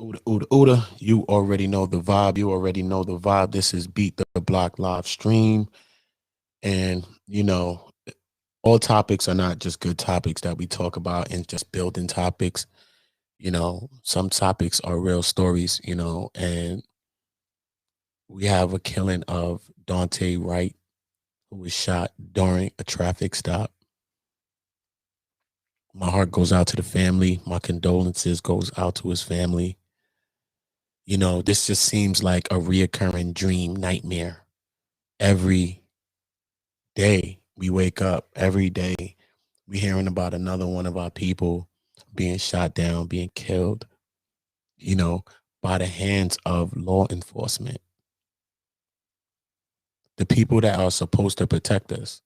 Ooda, ooda, ooda. You already know the vibe. You already know the vibe. This is Beat the Block live stream. And, all topics are not just good topics that we talk about and just building topics. Some topics are real stories, and we have a killing of Daunte Wright, who was shot during a traffic stop. My heart goes out to the family. My condolences goes out to his family. This just seems like a reoccurring dream nightmare. Every day we wake up, every day we hearing about another one of our people being shot down, being killed, you know, by the hands of law enforcement, the people that are supposed to protect us.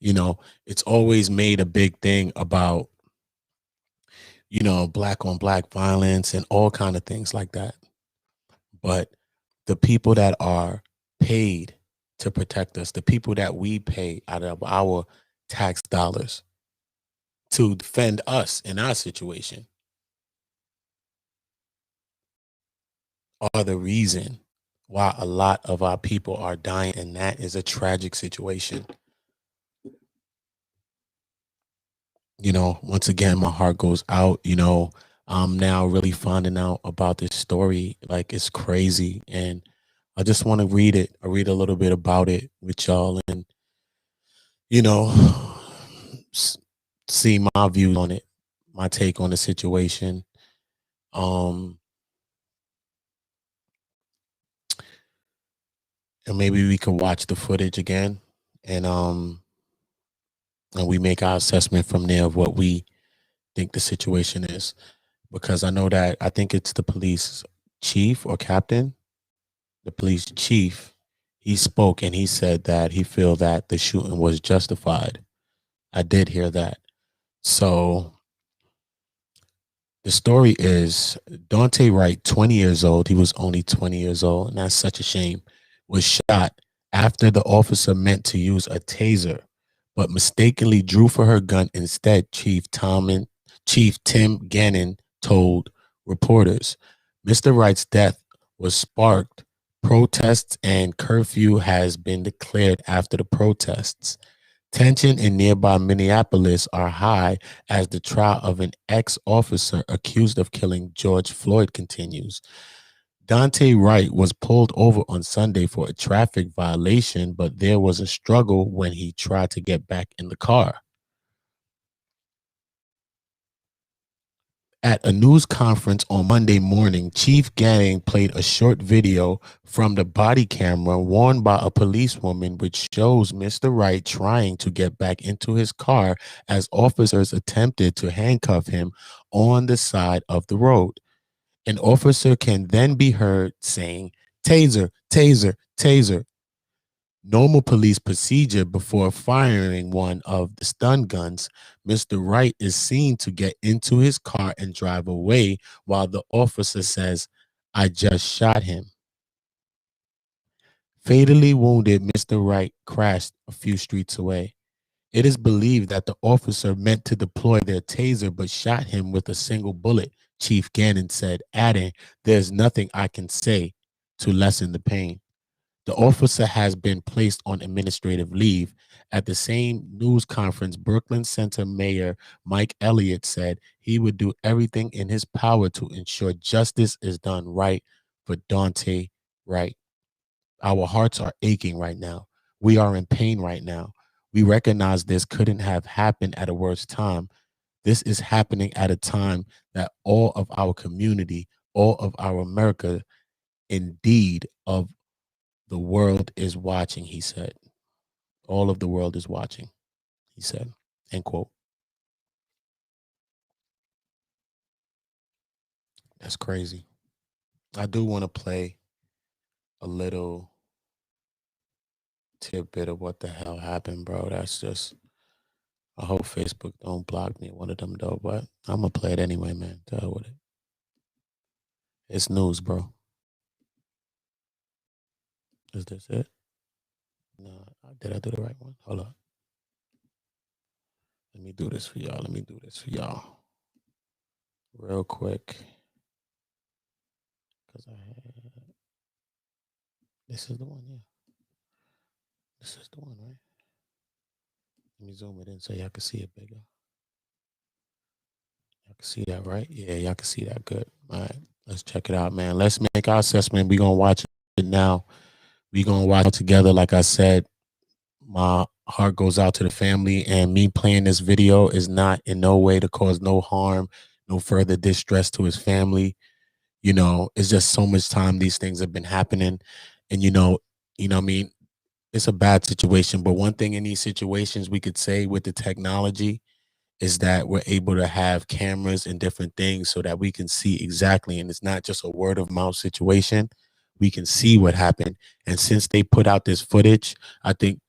It's always made a big thing about, black on black violence and all kind of things like that. But the people that are paid to protect us, the people that we pay out of our tax dollars to defend us in our situation, are the reason why a lot of our people are dying. And that is a tragic situation. Once again, my heart goes out. I'm now really finding out about this story. Like, it's crazy. And I just want to read it. I read a little bit about it with y'all and, you know, see my views on it, my take on the situation. Um, and maybe we can watch the footage again and we make our assessment from there of what we think the situation is. Because I think it's the police chief or captain, the police chief. He spoke and he said that he feel that the shooting was justified. I did hear that. So the story is Daunte Wright, 20 years old. He was only 20 years old, and that's such a shame. Was shot after the officer meant to use a taser, but mistakenly drew for her gun instead. Chief Tim Gannon told reporters. Mr. Wright's death was sparked protests, and curfew has been declared after the protests. Tension in nearby Minneapolis are high as the trial of an ex-officer accused of killing George Floyd continues. Daunte Wright was pulled over on Sunday for a traffic violation, but there was a struggle when he tried to get back in the car. At a news conference on Monday morning, Chief Ganning played a short video from the body camera worn by a policewoman, which shows Mr. Wright trying to get back into his car as officers attempted to handcuff him on the side of the road. An officer can then be heard saying, "Taser, taser, taser." Normal police procedure before firing one of the stun guns. Mr. Wright is seen to get into his car and drive away while the officer says, "I just shot him." Fatally wounded, Mr. Wright crashed a few streets away. It is believed that the officer meant to deploy their taser but shot him with a single bullet, Chief Gannon said, adding, "There's nothing I can say to lessen the pain." The officer has been placed on administrative leave. At the same news conference, Brooklyn Center Mayor Mike Elliott said he would do everything in his power to ensure justice is done right for Daunte Wright. Our hearts are aching right now. We are in pain right now. We recognize this couldn't have happened at a worse time. This is happening at a time that all of our community, all of our America, indeed of the world is watching, he said. All of the world is watching, he said. End quote. That's crazy. I do want to play a little tidbit of what the hell happened, bro. That's just, I hope Facebook don't block me, one of them though, but I'm gonna play it anyway, man. To hell with it. It's news, bro. Is this it? No, did I do the right one? Hold up. Let me do this for y'all. Let me do this for y'all. Real quick. because I had this is the one, yeah. This is the one, right? Let me zoom it in so y'all can see it bigger. Y'all can see that, right? Yeah, y'all can see that good. All right, let's check it out, man. Let's make our assessment. We're gonna watch it now. We're gonna watch it together. Like I said, my heart goes out to the family, and me playing this video is not in no way to cause no harm, no further distress to his family. You know, it's just so much time these things have been happening. And what I mean, it's a bad situation. But one thing in these situations we could say with the technology is that we're able to have cameras and different things so that we can see exactly, and it's not just a word of mouth situation. We can see what happened. And since they put out this footage, I think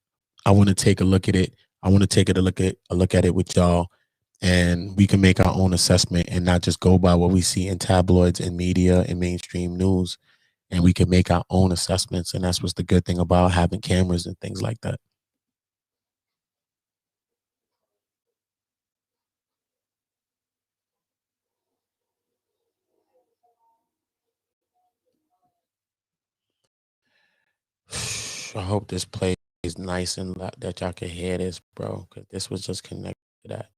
I want to take a look at it. I want to take a look at it with y'all, and we can make our own assessment and not just go by what we see in tabloids and media and mainstream news. And we can make our own assessments, and that's what's the good thing about having cameras and things like that. I hope this plays nice and that y'all can hear this, bro, because this was just connected to that.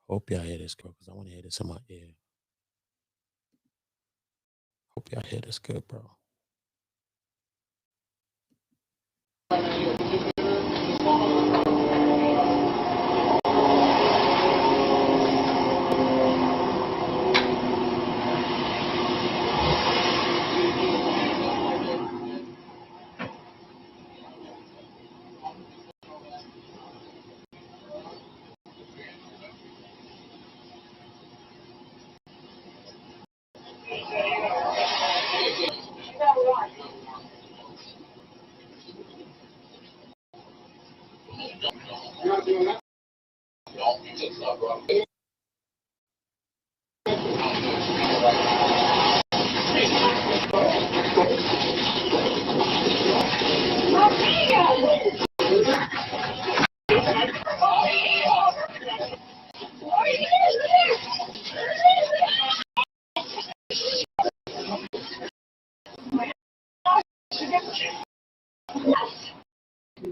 Hope y'all hear this, bro, because I want to hear this in my ear. Hope y'all hear this good, bro.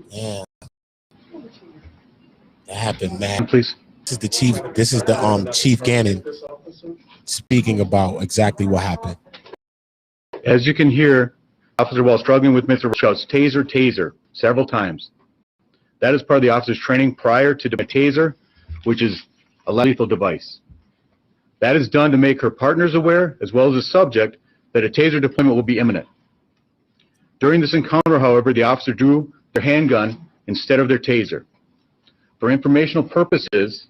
Yeah, that happened, man. Please. This is the chief. This is the Chief Gannon speaking about exactly what happened. As you can hear, officer, while struggling with Mr. shouts, "Taser, taser," several times. That is part of the officer's training prior to the taser, which is a lethal device. That is done to make her partners aware, as well as the subject, that a taser deployment will be imminent. During this encounter, however, the officer drew their handgun instead of their taser. For informational purposes,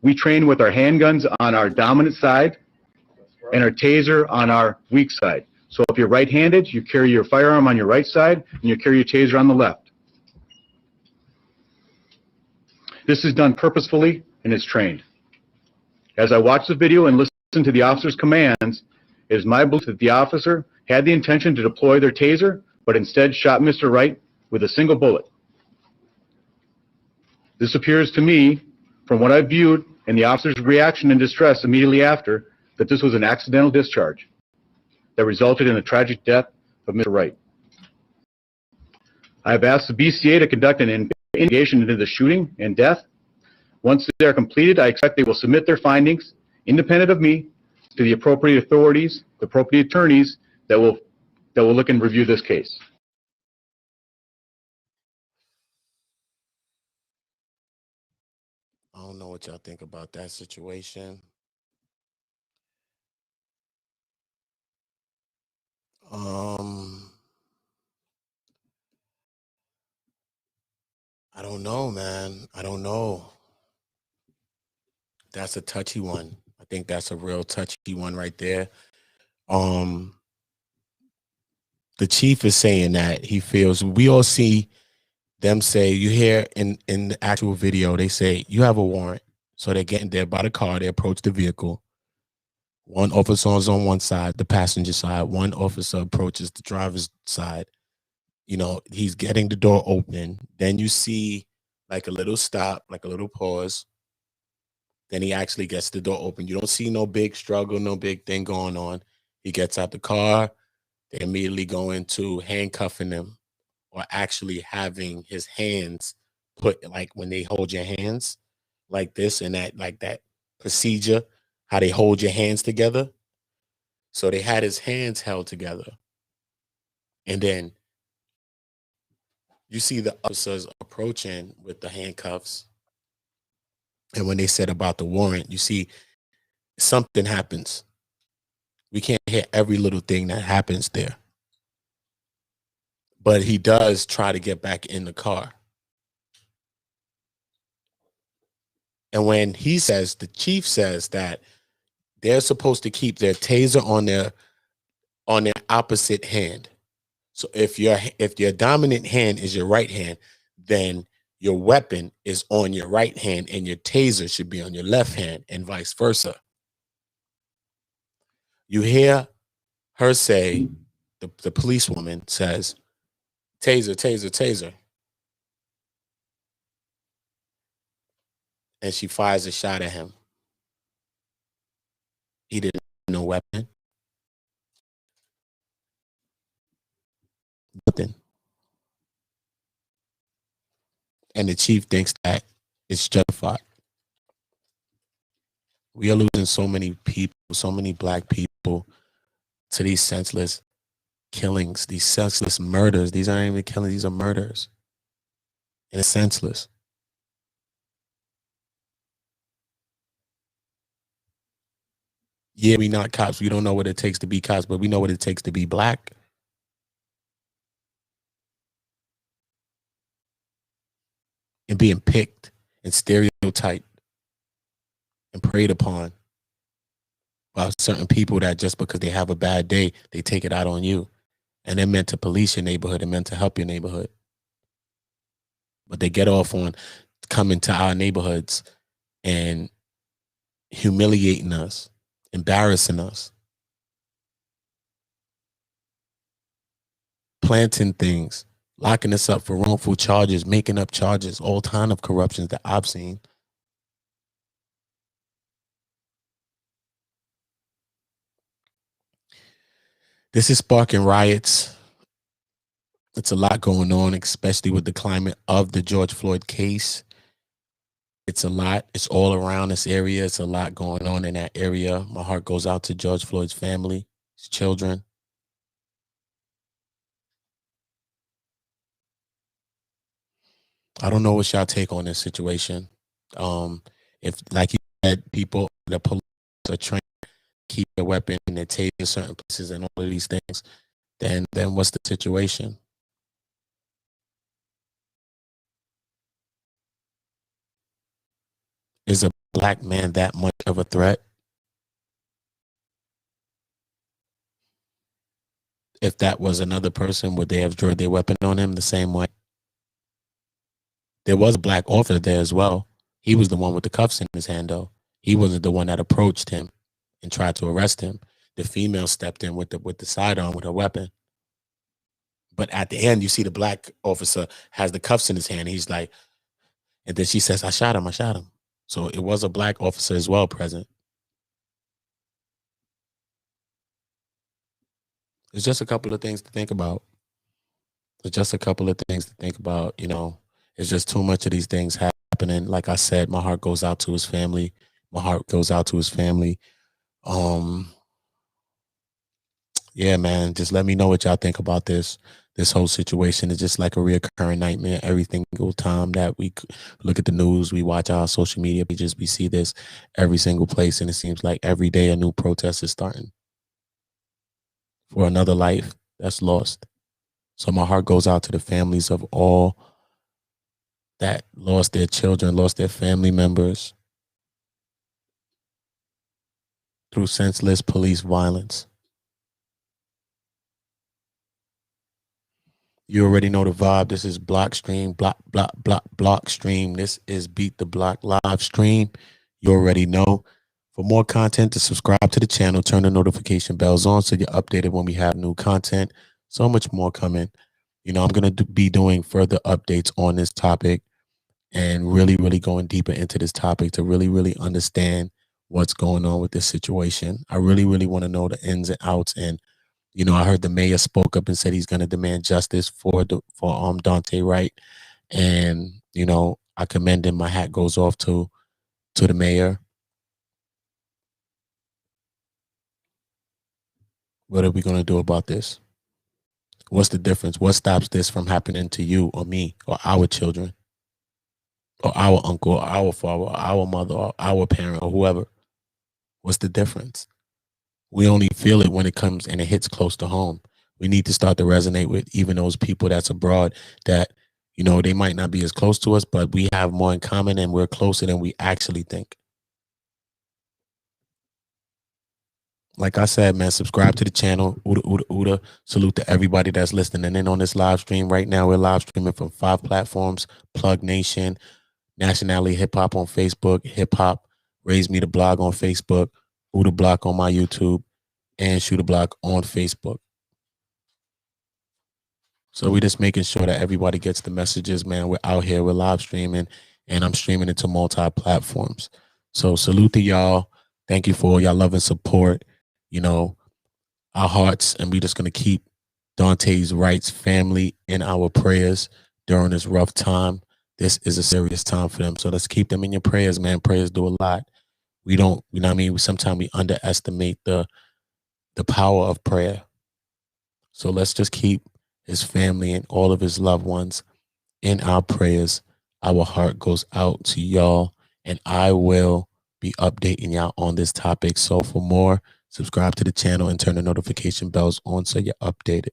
we train with our handguns on our dominant side and our taser on our weak side. So if you're right-handed, you carry your firearm on your right side and you carry your taser on the left. This is done purposefully and is trained. As I watch the video and listen to the officer's commands, it is my belief that the officer had the intention to deploy their taser, but instead shot Mr. Wright with a single bullet. This appears to me, from what I viewed and the officer's reaction and distress immediately after, that this was an accidental discharge that resulted in the tragic death of Mr. Wright. I have asked the BCA to conduct an investigation into the shooting and death. Once they are completed, I expect they will submit their findings, independent of me, to the appropriate authorities, the appropriate attorneys that will look and review this case. I don't know what y'all think about that situation. I don't know, man. I don't know. That's a touchy one. I think that's a real touchy one right there. The chief is saying that he feels, we all see them say, you hear in the actual video, they say, you have a warrant. So they're getting there by the car, they approach the vehicle. One officer is on one side, the passenger side. One officer approaches the driver's side. You know, he's getting the door open. Then you see like a little stop, like a little pause. Then he actually gets the door open. You don't see no big struggle, no big thing going on. He gets out the car. They immediately go into handcuffing him, or actually having his hands put, like when they hold your hands like this, and that, like that procedure, how they hold your hands together. So they had his hands held together. And then you see the officers approaching with the handcuffs. And when they said about the warrant, you see something happens. We can't hear every little thing that happens there. But he does try to get back in the car. And when he says, the chief says that they're supposed to keep their taser on their opposite hand. So if your dominant hand is your right hand, then your weapon is on your right hand and your taser should be on your left hand, and vice versa. You hear her say, the policewoman says, taser, taser, taser. And she fires a shot at him. He didn't have no weapon. Nothing. And the chief thinks that it's justified. We are losing so many people, so many black people, to these senseless killings, these senseless murders. These aren't even killings, these are murders. And it's senseless. Yeah, we not cops. We don't know what it takes to be cops, but we know what it takes to be black. And being picked and stereotyped and preyed upon by certain people that just because they have a bad day, they take it out on you. And they're meant to police your neighborhood and meant to help your neighborhood. But they get off on coming to our neighborhoods and humiliating us, embarrassing us, planting things, locking us up for wrongful charges, making up charges, all kind of corruptions that I've seen. This is sparking riots. It's a lot going on, especially with the climate of the George Floyd case. It's a lot. It's all around this area. It's a lot going on in that area. My heart goes out to George Floyd's family, his children. I don't know what's y'all take on this situation. If, like you said, people, the police are trained to keep their weapon and they take in certain places and all of these things, then what's the situation? Is a black man that much of a threat? If that was another person, would they have drawn their weapon on him the same way? There was a black officer there as well. He was the one with the cuffs in his hand, though. He wasn't the one that approached him and tried to arrest him. The female stepped in with the sidearm with her weapon. But at the end, you see the black officer has the cuffs in his hand. He's like, and then she says, I shot him, I shot him. So it was a black officer as well present. It's just a couple of things to think about. It's just a couple of things to think about. You know, it's just too much of these things happening. Like I said, my heart goes out to his family. My heart goes out to his family. Yeah, man, just let me know what y'all think about this whole situation. Is just like a reoccurring nightmare every single time that we look at the news, we watch our social media pages, we see this every single place, and it seems like every day a new protest is starting for another life that's lost. So my heart goes out to the families of all that lost their children, lost their family members through senseless police violence. You already know the vibe. This is Block Stream, Block Stream. This is Beat the Block live stream. You already know. For more content, to subscribe to the channel, turn the notification bells on so you're updated when we have new content. So much more coming. You know, I'm going to be doing further updates on this topic and really, really going deeper into this topic to really, really understand what's going on with this situation. I really, really want to know the ins and outs. And, you know, I heard the mayor spoke up and said he's going to demand justice for Daunte Wright. And, you know, I commend him. My hat goes off to the mayor. What are we going to do about this? What's the difference? What stops this from happening to you or me or our children or our uncle or our father or our mother or our parent or whoever? What's the difference? We only feel it when it comes and it hits close to home. We need to start to resonate with even those people that's abroad that, you know, they might not be as close to us, but we have more in common and we're closer than we actually think. Like I said, man, subscribe to the channel. Uda, Uda, Uda. Salute to everybody that's listening in on this live stream. Right now, we're live streaming from 5 platforms: Plug Nation, Nationality Hip Hop on Facebook, Hip Hop Raise Me the Blog on Facebook, Uda Block on my YouTube, and Shoot a Block on Facebook. So we're just making sure that everybody gets the messages, man. We're out here, we're live streaming, and I'm streaming into multi-platforms. So salute to y'all. Thank you for all y'all love and support. You know, our hearts, and we're just going to keep Daunte Wright's family in our prayers during this rough time. This is a serious time for them. So let's keep them in your prayers, man. Prayers do a lot. We don't, you know what I mean? Sometimes we underestimate the power of prayer. So let's just keep his family and all of his loved ones in our prayers. Our heart goes out to y'all, and I will be updating y'all on this topic. So for more, subscribe to the channel and turn the notification bells on so you're updated.